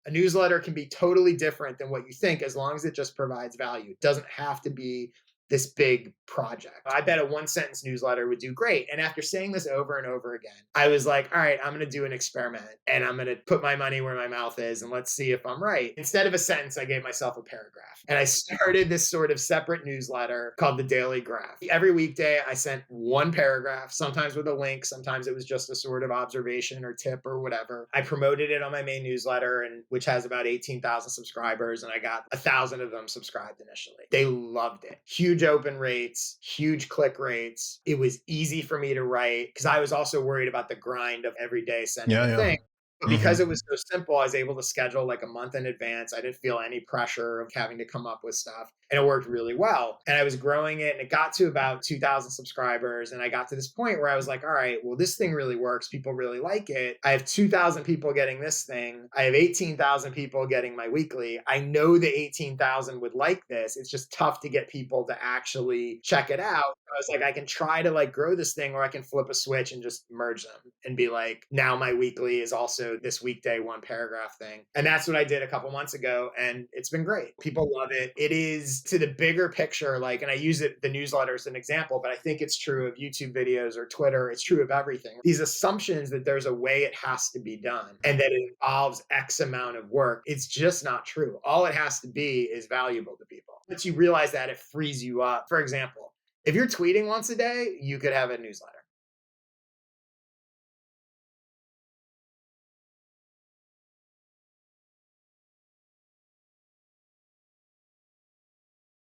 A newsletter can be totally different than what you think as long as it just provides value. It doesn't have to be this big project. I bet a one sentence newsletter would do great. And after saying this over and over again, I was like, all right, I'm going to do an experiment and I'm going to put my money where my mouth is and let's see if I'm right. Instead of a sentence, I gave myself a paragraph. And I started this sort of separate newsletter called the Daily Graph. Every weekday, I sent one paragraph, sometimes with a link, sometimes it was just a sort of observation or tip or whatever. I promoted it on my main newsletter, and which has about 18,000 subscribers, and I got 1,000 of them subscribed initially. They loved it. Huge open rates, huge click rates. It was easy for me to write because I was also worried about the grind of every day sending Yeah, a yeah. thing. But because Mhm. it was so simple, I was able to schedule like a month in advance. I didn't feel any pressure of having to come up with stuff. And it worked really well. And I was growing it and it got to about 2,000 subscribers. And I got to this point where I was like, all right, well, this thing really works. People really like it. I have 2,000 people getting this thing. I have 18,000 people getting my weekly. I know the 18,000 would like this. It's just tough to get people to actually check it out. I was like, I can try to like grow this thing, or I can flip a switch and just merge them and be like, now my weekly is also this weekday one paragraph thing. And that's what I did a couple months ago. And it's been great. People love it. It is to the bigger picture, like, and I use it, the newsletter as an example, but I think it's true of YouTube videos or Twitter. It's true of everything. These assumptions that there's a way it has to be done and that it involves X amount of work, it's just not true. All it has to be is valuable to people. Once you realize that, it frees you up. For example, if you're tweeting once a day, you could have a newsletter.